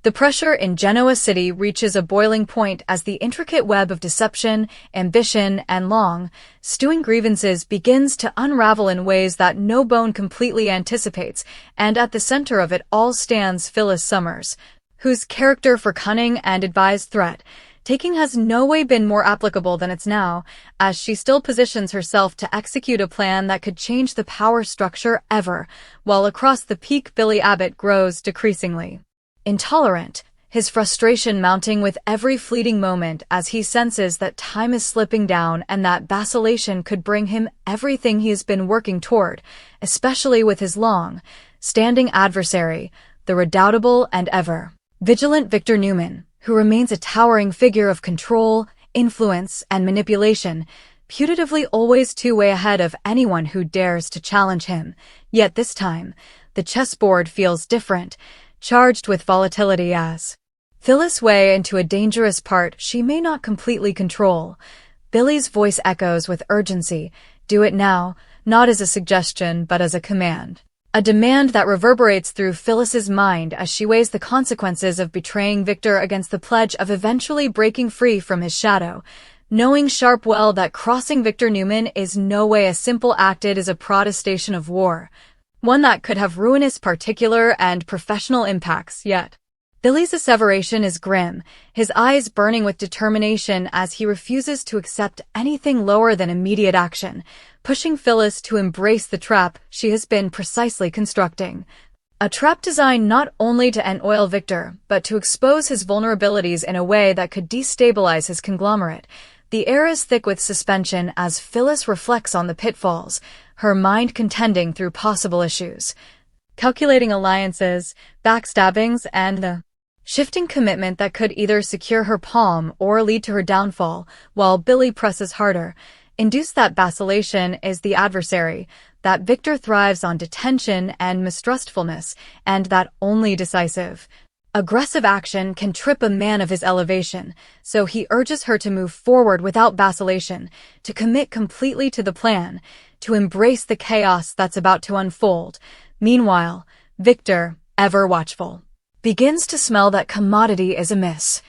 The pressure in Genoa City reaches a boiling point as the intricate web of deception, ambition, and long-stewing grievances begins to unravel in ways that no bone completely anticipates, and at the center of it all stands Phyllis Summers, whose character for cunning and advised threat-taking has no way been more applicable than it's now, as she still positions herself to execute a plan that could change the power structure ever, while across the peak Billy Abbott grows decreasingly intolerant, his frustration mounting with every fleeting moment as he senses that time is slipping down and that vacillation could bring him everything he has been working toward, especially with his long-standing adversary, the redoubtable and ever-vigilant Victor Newman, who remains a towering figure of control, influence, and manipulation, putatively always 2 ways ahead of anyone who dares to challenge him. Yet this time, the chessboard feels different, charged with volatility as Phyllis way into a dangerous part she may not completely control. Billy's voice echoes with urgency, "Do it now," not as a suggestion but as a command. A demand that reverberates through Phyllis's mind as she weighs the consequences of betraying Victor against the pledge of eventually breaking free from his shadow, knowing sharp well that crossing Victor Newman is no way a simple act. It is a protestation of war, one that could have ruinous particular and professional impacts. Yet Billy's asseveration is grim, his eyes burning with determination as he refuses to accept anything lower than immediate action, pushing Phyllis to embrace the trap she has been precisely constructing. A trap designed not only to enoil Victor, but to expose his vulnerabilities in a way that could destabilize his conglomerate. The air is thick with suspension as Phyllis reflects on the pitfalls, her mind contending through possible issues, calculating alliances, backstabbings, and the shifting commitment that could either secure her palm or lead to her downfall, while Billy presses harder. Induced that vacillation is the adversary, that Victor thrives on detention and mistrustfulness, and that only decisive, aggressive action can trip a man of his elevation, so he urges her to move forward without vacillation, to commit completely to the plan, to embrace the chaos that's about to unfold. Meanwhile, Victor, ever watchful, begins to smell that commodity is amiss.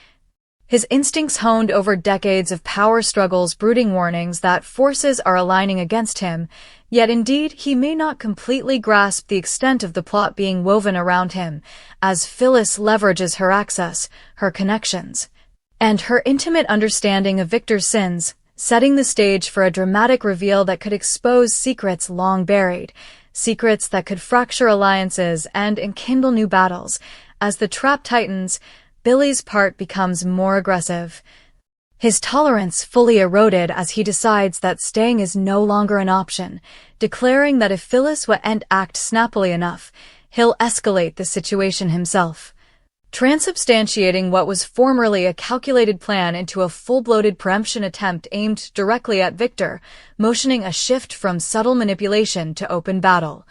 His instincts honed over decades of power struggles brooding warnings that forces are aligning against him, yet indeed he may not completely grasp the extent of the plot being woven around him, as Phyllis leverages her access, her connections, and her intimate understanding of Victor's sins, setting the stage for a dramatic reveal that could expose secrets long buried, secrets that could fracture alliances and enkindle new battles. As the trap tightens, Billy's part becomes more aggressive, his tolerance fully eroded as he decides that staying is no longer an option, declaring that if Phyllis won't act snappily enough, he'll escalate the situation himself, transubstantiating what was formerly a calculated plan into a full-bloated preemption attempt aimed directly at Victor, motioning a shift from subtle manipulation to open battle.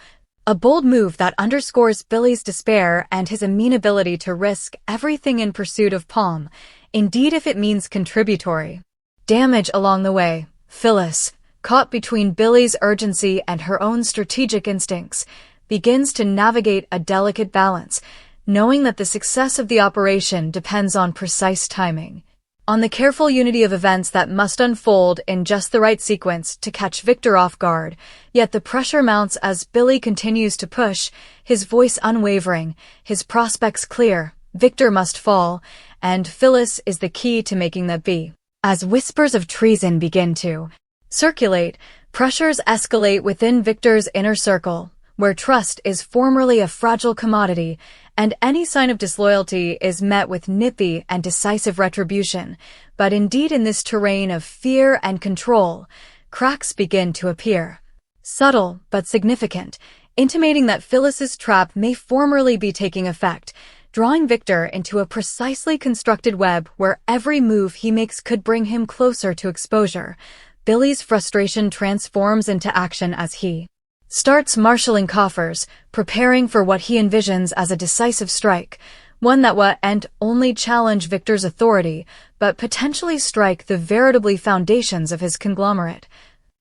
A bold move that underscores Billy's despair and his amenability to risk everything in pursuit of palm, indeed if it means contributory damage along the way. Phyllis, caught between Billy's urgency and her own strategic instincts, begins to navigate a delicate balance, knowing that the success of the operation depends on precise timing, on the careful unity of events that must unfold in just the right sequence to catch Victor off guard. Yet the pressure mounts as Billy continues to push, his voice unwavering, his prospects clear. Victor must fall, and Phyllis is the key to making that be. As whispers of treason begin to circulate, pressures escalate within Victor's inner circle, where trust is formerly a fragile commodity, and any sign of disloyalty is met with nippy and decisive retribution. But indeed in this terrain of fear and control, cracks begin to appear, subtle but significant, intimating that Phyllis's trap may formerly be taking effect, drawing Victor into a precisely constructed web where every move he makes could bring him closer to exposure. Billy's frustration transforms into action as he starts marshalling coffers, preparing for what he envisions as a decisive strike, one that won't only challenge Victor's authority, but potentially strike the veritably foundations of his conglomerate.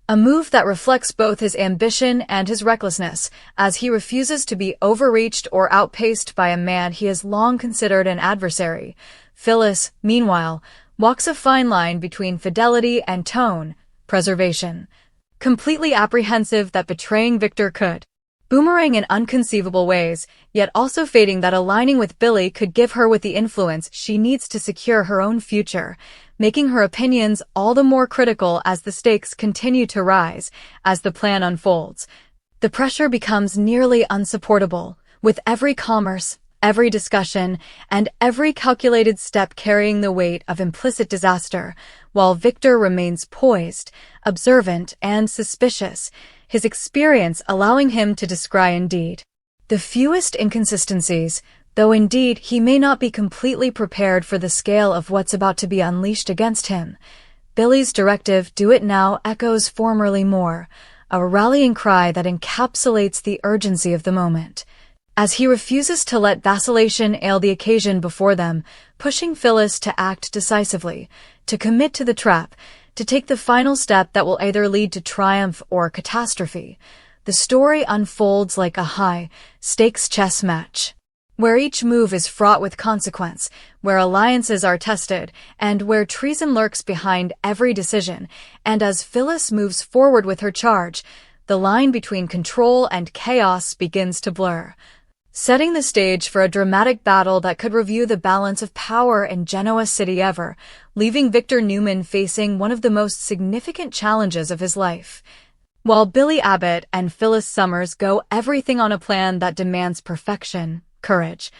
A move that reflects both his ambition and his recklessness, as he refuses to be overreached or outpaced by a man he has long considered an adversary. Phyllis, meanwhile, walks a fine line between fidelity and tone preservation, completely apprehensive that betraying Victor could boomerang in unconceivable ways, yet also fating that aligning with Billy could give her with the influence she needs to secure her own future, making her opinions all the more critical as the stakes continue to rise. As the plan unfolds, the pressure becomes nearly unsupportable, with every commerce, every discussion, and every calculated step carrying the weight of implicit disaster, while Victor remains poised, observant, and suspicious, his experience allowing him to descry indeed the fewest inconsistencies, though indeed he may not be completely prepared for the scale of what's about to be unleashed against him. Billy's directive, "Do it now," echoes formerly more, a rallying cry that encapsulates the urgency of the moment, as he refuses to let vacillation ail the occasion before them, pushing Phyllis to act decisively, to commit to the trap, to take the final step that will either lead to triumph or catastrophe. The story unfolds like a high-stakes chess match, where each move is fraught with consequence, where alliances are tested, and where treason lurks behind every decision. And as Phyllis moves forward with her charge, the line between control and chaos begins to blur, setting the stage for a dramatic battle that could review the balance of power in Genoa City ever, leaving Victor Newman facing one of the most significant challenges of his life. While Billy Abbott and Phyllis Summers go everything on a plan that demands perfection, courage,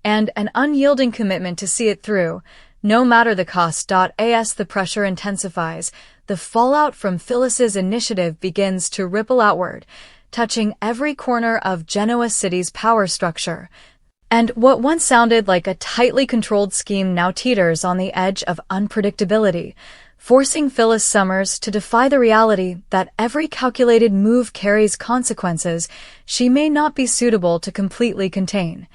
and an unyielding commitment to see it through, no matter the cost. As the pressure intensifies, the fallout from Phyllis's initiative begins to ripple outward, touching every corner of Genoa City's power structure. And what once sounded like a tightly controlled scheme now teeters on the edge of unpredictability, forcing Phyllis Summers to defy the reality that every calculated move carries consequences she may not be suitable to completely contain.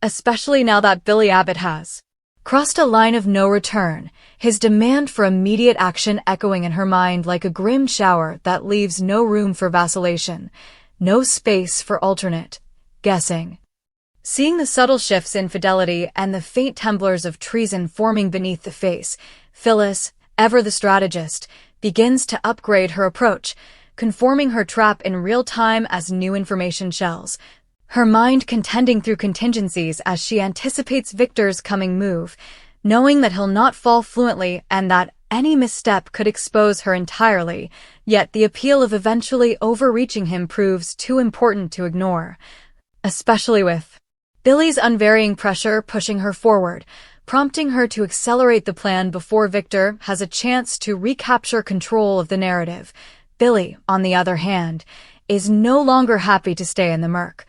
Especially now that Billy Abbott has crossed a line of no return, his demand for immediate action echoing in her mind like a grim shower that leaves no room for vacillation, no space for alternate guessing. Seeing the subtle shifts in fidelity and the faint temblors of treason forming beneath the face, Phyllis, ever the strategist, begins to upgrade her approach, conforming her trap in real time as new information shells, her mind contending through contingencies as she anticipates Victor's coming move, knowing that he'll not fall fluently and that any misstep could expose her entirely, yet the appeal of eventually overreaching him proves too important to ignore, especially with Billy's unvarying pressure pushing her forward, prompting her to accelerate the plan before Victor has a chance to recapture control of the narrative. Billy, on the other hand, is no longer happy to stay in the murk,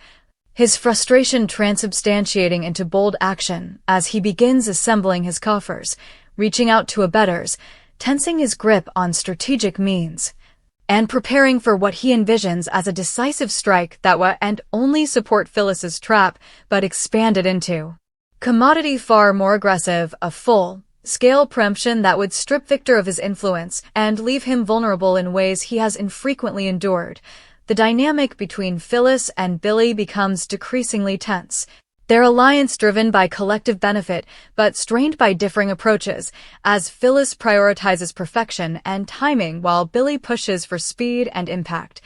his frustration transubstantiating into bold action as he begins assembling his coffers, reaching out to abettors, tensing his grip on strategic means, and preparing for what he envisions as a decisive strike that will and only support Phyllis's trap, but expand it into commodity far more aggressive, a full-scale preemption that would strip Victor of his influence and leave him vulnerable in ways he has infrequently endured. The dynamic between Phyllis and Billy becomes decreasingly tense, their alliance driven by collective benefit but strained by differing approaches, as Phyllis prioritizes perfection and timing while Billy pushes for speed and impact.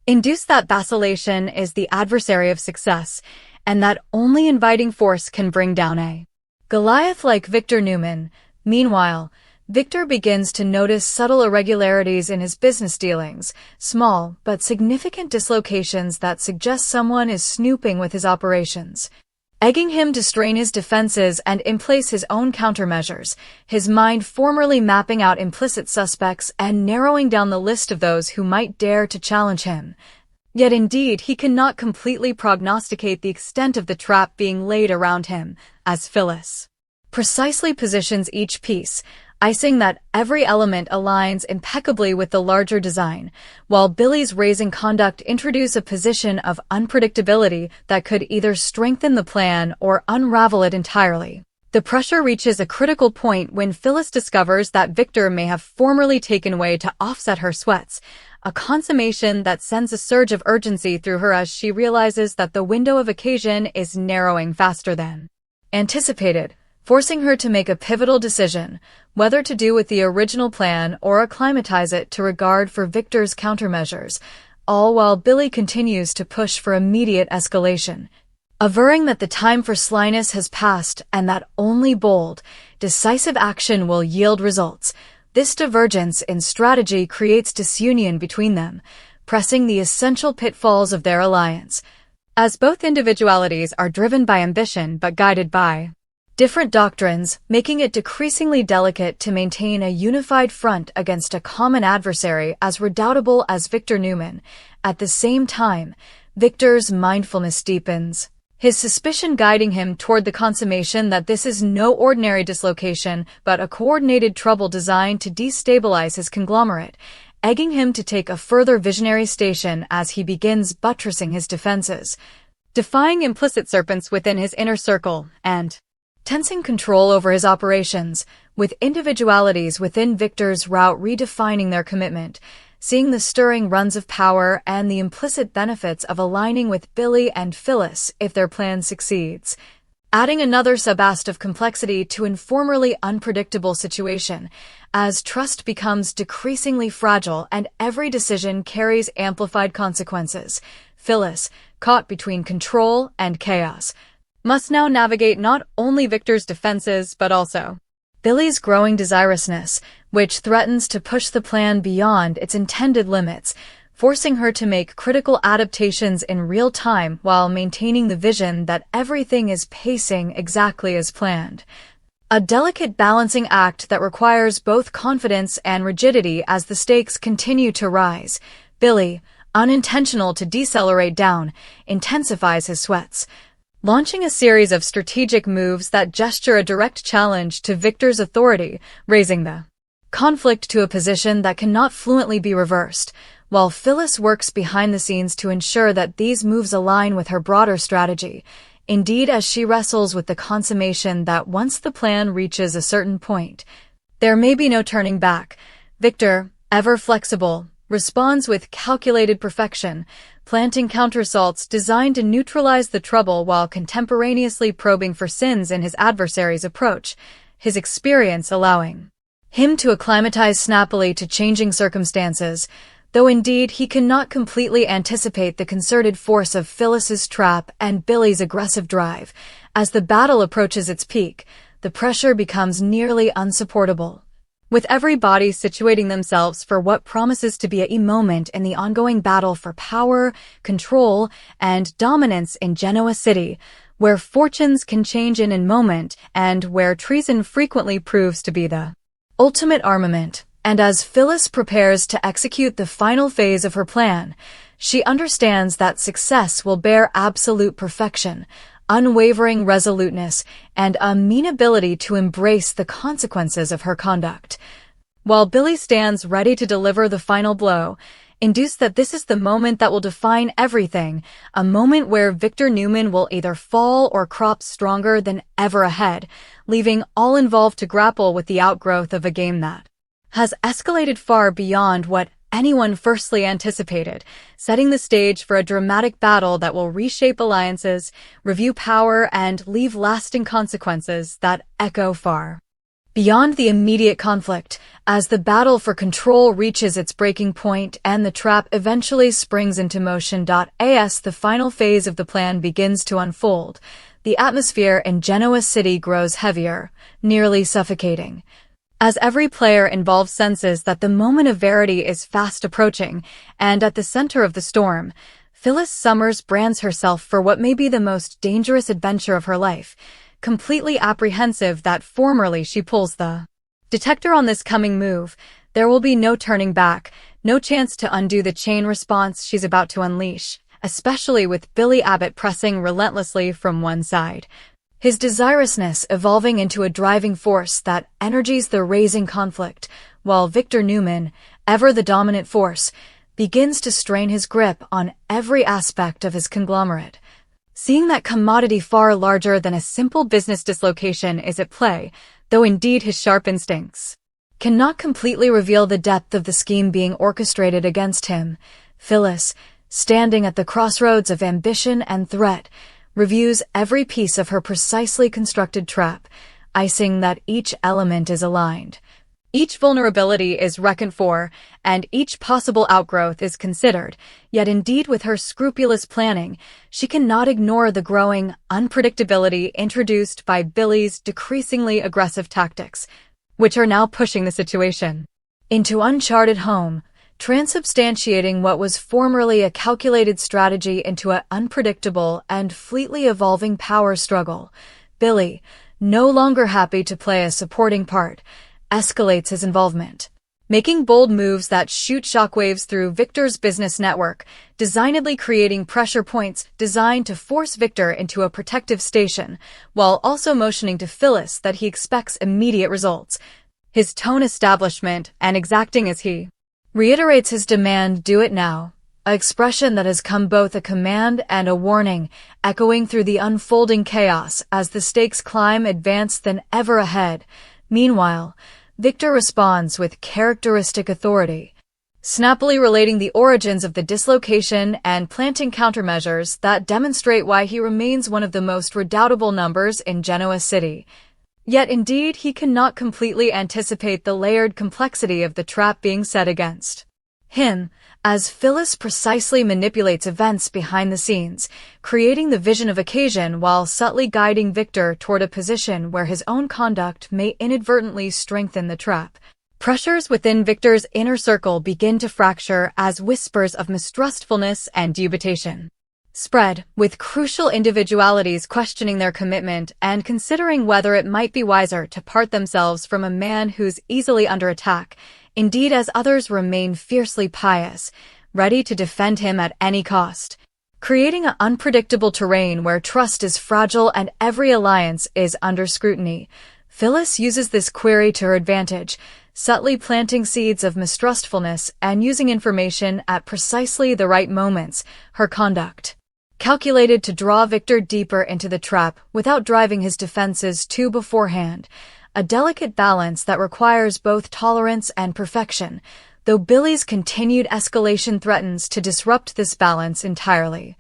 Induce that vacillation is the adversary of success, and that only inviting force can bring down a Goliath like Victor Newman. Meanwhile, Victor begins to notice subtle irregularities in his business dealings, small but significant dislocations that suggest someone is snooping with his operations, egging him to strain his defenses and in place his own countermeasures, his mind formerly mapping out implicit suspects and narrowing down the list of those who might dare to challenge him. Yet indeed he cannot completely prognosticate the extent of the trap being laid around him, as Phyllis precisely positions each piece, icing that every element aligns impeccably with the larger design, while Billy's raising conduct introduce a position of unpredictability that could either strengthen the plan or unravel it entirely. The pressure reaches a critical point when Phyllis discovers that Victor may have formerly taken way to offset her sweats, a consummation that sends a surge of urgency through her as she realizes that the window of occasion is narrowing faster than anticipated, forcing her to make a pivotal decision, whether to do with the original plan or acclimatize it to regard for Victor's countermeasures, all while Billy continues to push for immediate escalation, averring that the time for slyness has passed and that only bold, decisive action will yield results. This divergence in strategy creates disunion between them, pressing the essential pitfalls of their alliance, as both individualities are driven by ambition but guided by different doctrines, making it decreasingly delicate to maintain a unified front against a common adversary as redoubtable as Victor Newman. At the same time, Victor's mindfulness deepens, his suspicion guiding him toward the consummation that this is no ordinary dislocation but a coordinated trouble designed to destabilize his conglomerate, egging him to take a further visionary station as he begins buttressing his defenses, defying implicit serpents within his inner circle, and tensing control over his operations, with individualities within Victor's route redefining their commitment, seeing the stirring runs of power and the implicit benefits of aligning with Billy and Phyllis if their plan succeeds, adding another subast of complexity to an formerly unpredictable situation, as trust becomes decreasingly fragile and every decision carries amplified consequences. Phyllis, caught between control and chaos, must now navigate not only Victor's defenses but also Billy's growing desirousness, which threatens to push the plan beyond its intended limits, forcing her to make critical adaptations in real time while maintaining the vision that everything is pacing exactly as planned. A delicate balancing act that requires both confidence and rigidity as the stakes continue to rise. Billy, unintentional to decelerate down, intensifies his sweats, launching a series of strategic moves that gesture a direct challenge to Victor's authority, raising the conflict to a position that cannot fluently be reversed, while Phyllis works behind the scenes to ensure that these moves align with her broader strategy. Indeed, as she wrestles with the consummation that once the plan reaches a certain point, there may be no turning back, Victor, ever flexible, responds with calculated perfection, planting countersalts designed to neutralize the trouble while contemporaneously probing for sins in his adversary's approach, his experience allowing him to acclimatize snappily to changing circumstances, though indeed he cannot completely anticipate the concerted force of Phyllis's trap and Billy's aggressive drive. As the battle approaches its peak, the pressure becomes nearly unsupportable, with every body situating themselves for what promises to be a moment in the ongoing battle for power, control, and dominance in Genoa City, where fortunes can change in a moment and where treason frequently proves to be the ultimate armament. And as Phyllis prepares to execute the final phase of her plan, she understands that success will bear absolute perfection, unwavering resoluteness, and a mean ability to embrace the consequences of her conduct. While Billy stands ready to deliver the final blow, induced that this is the moment that will define everything, a moment where Victor Newman will either fall or crop stronger than ever ahead, leaving all involved to grapple with the outgrowth of a game that has escalated far beyond what anyone firstly anticipated, setting the stage for a dramatic battle that will reshape alliances, review power, and leave lasting consequences that echo far beyond the immediate conflict. As the battle for control reaches its breaking point and the trap eventually springs into motion. As the final phase of the plan begins to unfold, the atmosphere in Genoa City grows heavier, nearly suffocating, as every player involved senses that the moment of verity is fast approaching, and at the center of the storm, Phyllis Summers brands herself for what may be the most dangerous adventure of her life, completely apprehensive that formerly she pulls the detector on this coming move. There will be no turning back, no chance to undo the chain response she's about to unleash, especially with Billy Abbott pressing relentlessly from one side, his desirousness evolving into a driving force that energies the raising conflict, while Victor Newman, ever the dominant force, begins to strain his grip on every aspect of his conglomerate. Seeing that commodity far larger than a simple business dislocation is at play, though indeed his sharp instincts cannot completely reveal the depth of the scheme being orchestrated against him. Phyllis, standing at the crossroads of ambition and threat, reviews every piece of her precisely constructed trap, icing that each element is aligned. Each vulnerability is reckoned for, and each possible outgrowth is considered, yet indeed with her scrupulous planning, she cannot ignore the growing unpredictability introduced by Billy's decreasingly aggressive tactics, which are now pushing the situation into uncharted home, transubstantiating what was formerly a calculated strategy into an unpredictable and fleetly evolving power struggle. Billy, no longer happy to play a supporting part, escalates his involvement, making bold moves that shoot shockwaves through Victor's business network, designedly creating pressure points designed to force Victor into a protective station, while also motioning to Phyllis that he expects immediate results. His tone establishment and exacting as he reiterates his demand, "Do it now," an expression that has come both a command and a warning, echoing through the unfolding chaos as the stakes climb advanced than ever ahead. Meanwhile, Victor responds with characteristic authority, snappily relating the origins of the dislocation and planting countermeasures that demonstrate why he remains one of the most redoubtable numbers in Genoa City. Yet indeed he cannot completely anticipate the layered complexity of the trap being set against him, as Phyllis precisely manipulates events behind the scenes, creating the vision of occasion while subtly guiding Victor toward a position where his own conduct may inadvertently strengthen the trap. Pressures within Victor's inner circle begin to fracture as whispers of mistrustfulness and dubitation spread, with crucial individualities questioning their commitment and considering whether it might be wiser to part themselves from a man who's easily under attack, indeed as others remain fiercely pious, ready to defend him at any cost, creating an unpredictable terrain where trust is fragile and every alliance is under scrutiny. Phyllis uses this query to her advantage, subtly planting seeds of mistrustfulness and using information at precisely the right moments. Her conduct, calculated to draw Victor deeper into the trap without driving his defenses too beforehand, a delicate balance that requires both tolerance and perfection, though Billy's continued escalation threatens to disrupt this balance entirely,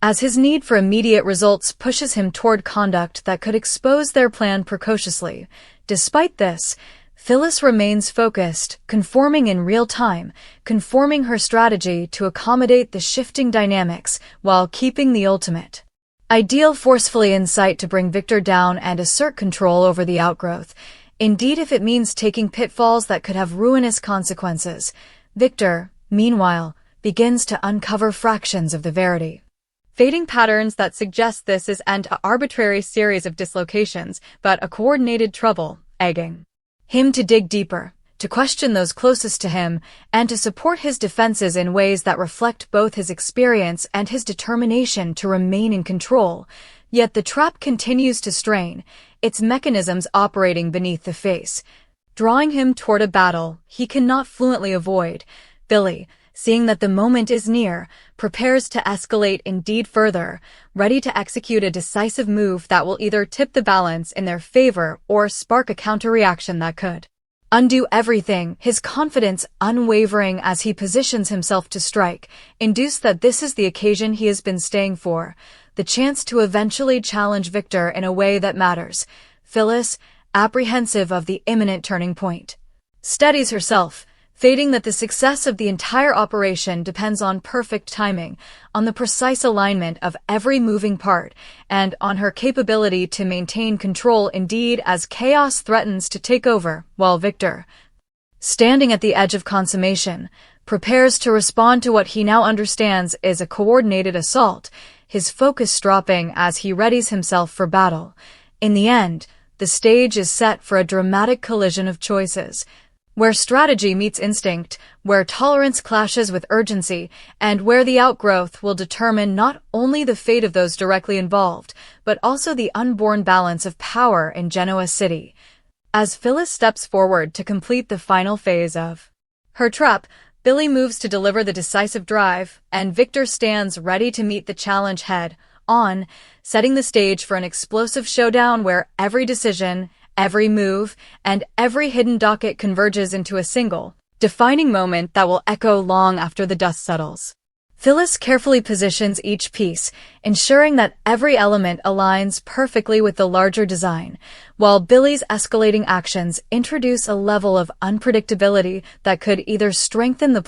as his need for immediate results pushes him toward conduct that could expose their plan precociously. Despite this, Phyllis remains focused, conforming in real time, conforming her strategy to accommodate the shifting dynamics while keeping the ultimate ideal forcefully in sight to bring Victor down and assert control over the outgrowth. Indeed, if it means taking pitfalls that could have ruinous consequences. Victor, meanwhile, begins to uncover fractions of the verity, fading patterns that suggest this isn't an arbitrary series of dislocations, but a coordinated trouble, egging him to dig deeper, to question those closest to him, and to support his defenses in ways that reflect both his experience and his determination to remain in control. Yet the trap continues to strain, its mechanisms operating beneath the face, drawing him toward a battle he cannot fluently avoid. Billy, seeing that the moment is near, prepares to escalate indeed further, ready to execute a decisive move that will either tip the balance in their favor or spark a counter-reaction that could undo everything. His confidence unwavering as he positions himself to strike, induced that this is the occasion he has been staying for, the chance to eventually challenge Victor in a way that matters. Phyllis, apprehensive of the imminent turning point, steadies herself, fating that the success of the entire operation depends on perfect timing, on the precise alignment of every moving part, and on her capability to maintain control indeed as chaos threatens to take over, while Victor, standing at the edge of consummation, prepares to respond to what he now understands is a coordinated assault, his focus dropping as he readies himself for battle. In the end, the stage is set for a dramatic collision of choices, where strategy meets instinct, where tolerance clashes with urgency, and where the outgrowth will determine not only the fate of those directly involved, but also the unborn balance of power in Genoa City. As Phyllis steps forward to complete the final phase of her trap, Billy moves to deliver the decisive drive, and Victor stands ready to meet the challenge head on, setting the stage for an explosive showdown where every decision, Every move and every hidden docket converges into a single, defining moment that will echo long after the dust settles. Phyllis carefully positions each piece, ensuring that every element aligns perfectly with the larger design, while Billy's escalating actions introduce a level of unpredictability that could either strengthen the